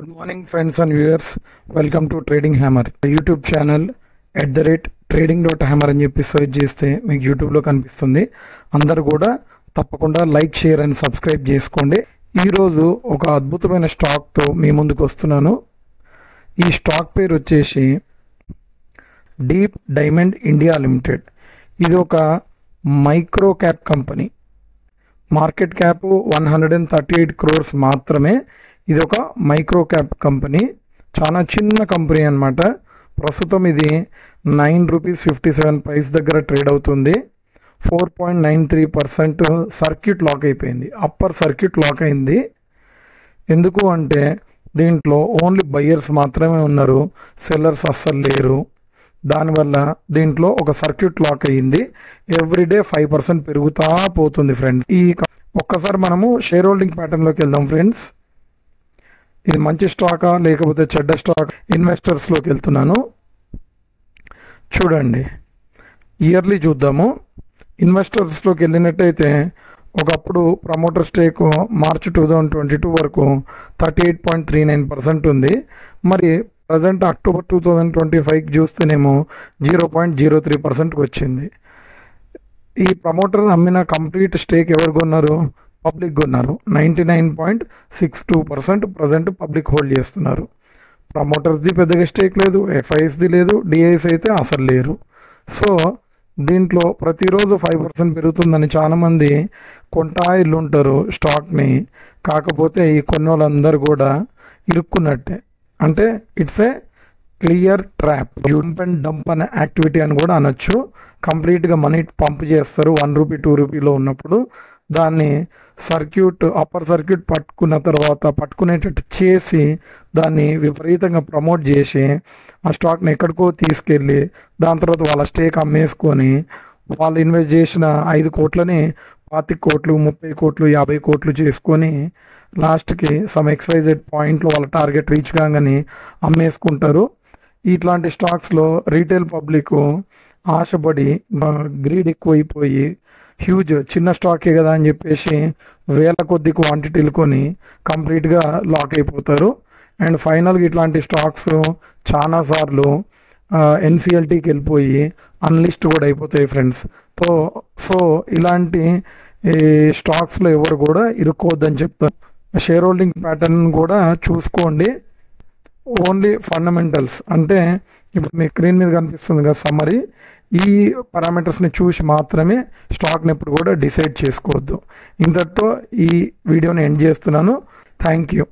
Good morning, friends and viewers. Welcome to Trading Hammer. YouTube channel @trading.hammer అని చెప్పి search చేస్తే మీకు యూట్యూబ్లో కనిపిస్తుంది. అందరూ కూడా తప్పకుండా లైక్, షేర్ అండ్ సబ్స్క్రైబ్ చేసుకోండి. ఈరోజు ఒక అద్భుతమైన స్టాక్తో మీ ముందుకు వస్తున్నాను. ఈ స్టాక్ పేరు వచ్చేసి డీప్ డైమండ్ ఇండియా లిమిటెడ్. ఇది ఒక micro cap company. Market cap 138 crores మాత్రమే. ఇది ఒక మైక్రో క్యాప్ కంపెనీ, చాలా చిన్న కంపెనీ అన్నమాట. ప్రస్తుతం ఇది ₹9.57 దగ్గర ట్రేడ్ అవుతుంది. 4.93% సర్క్యూట్ లాక్ అయిపోయింది. అప్పర్ సర్క్యూట్ లాక్ అయింది. ఎందుకు అంటే దీంట్లో ఓన్లీ బయ్యర్స్ మాత్రమే ఉన్నారు, సెల్లర్స్ అస్సలు లేరు. దానివల్ల దీంట్లో ఒక సర్క్యూట్ లాక్ అయ్యింది. ఎవ్రీడే 5% పెరుగుతూ పోతుంది ఫ్రెండ్స్. ఒక్కసారి మనము షేర్ హోల్డింగ్ ప్యాటర్న్లోకి వెళ్దాం ఫ్రెండ్స్. ఇది మంచి స్టాకా లేకపోతే చెడ్డ స్టాక్? ఇన్వెస్టర్స్లోకి వెళ్తున్నాను. చూడండి, ఇయర్లీ చూద్దాము. ఇన్వెస్టర్స్లోకి వెళ్ళినట్టయితే ఒకప్పుడు ప్రమోటర్ స్టేక్ మార్చ్ 2022 వరకు 38.39% ఉంది. మరి ప్రజెంట్ అక్టోబర్ 2025 చూస్తేనేమో 0.03%కి వచ్చింది. ఈ ప్రమోటర్ అమ్మిన కంప్లీట్ స్టేక్ ఎవరు కొన్నారు? పబ్లిక్ కొన్నారు. 99.62% ప్రజెంట్ పబ్లిక్ హోల్డ్ చేస్తున్నారు. ప్రమోటర్స్ది పెద్దగా స్టేక్ లేదు, ఎఫ్ఐఎస్ది లేదు, డిఐఎస్ అయితే అసలు లేరు. సో దీంట్లో ప్రతిరోజు 5% పెరుగుతుందని చాలామంది కొంటా ఇల్లు ఉంటారు స్టాక్ని. కాకపోతే ఈ కొన్ని వాళ్ళందరూ కూడా ఇరుక్కున్నట్టే. అంటే it's a clear trap, dump and dump అనే యాక్టివిటీ అని కూడా అనొచ్చు. కంప్లీట్గా మనీ పంప్ చేస్తారు ₹1, ₹2 ఉన్నప్పుడు. దాన్ని అప్పర్ సర్క్యూట్ పట్టుకున్న తర్వాత పట్టుకునేటట్టు చేసి దాన్ని విపరీతంగా ప్రమోట్ చేసి ఆ స్టాక్ని ఎక్కడికో తీసుకెళ్ళి దాని తర్వాత వాళ్ళ స్టేక్ అమ్మేసుకొని వాళ్ళు ఇన్వెస్ట్ చేసిన 5 కోట్లని 25 కోట్లు, 30 కోట్లు, 50 కోట్లు చేసుకొని లాస్ట్కి సమ్ XYZ పాయింట్లో వాళ్ళ టార్గెట్ రీచ్ కాగానే అమ్మేసుకుంటారు. ఇట్లాంటి స్టాక్స్లో రీటైల్ పబ్లిక్ ఆశపడి గ్రీడ్ ఎక్కువైపోయి హ్యూజ్ చిన్న స్టాకే కదా అని చెప్పేసి వేల కొద్ది క్వాంటిటీలు కొని కంప్లీట్గా లాక్ అయిపోతారు. అండ్ ఫైనల్గా ఇట్లాంటి స్టాక్స్ చాలాసార్లు NCLTకి వెళ్ళిపోయి అన్లిస్ట్ కూడా అయిపోతాయి ఫ్రెండ్స్. సో ఇలాంటి స్టాక్స్లో ఎవరు కూడా ఇరుక్కోవద్దని చెప్తారు. షేర్ హోల్డింగ్ ప్యాటర్న్ కూడా చూసుకోండి. ఓన్లీ ఫండమెంటల్స్ అంటే ఇప్పుడు మీ స్క్రీన్ మీద కనిపిస్తుంది కదా సమ్మరీ, ఈ పారామీటర్స్ని చూసి మాత్రమే స్టాక్ని ఎప్పుడు కూడా డిసైడ్ చేసుకోవద్దు. ఇంతటితో ఈ వీడియోని ఎండ్ చేస్తున్నాను. Thank you.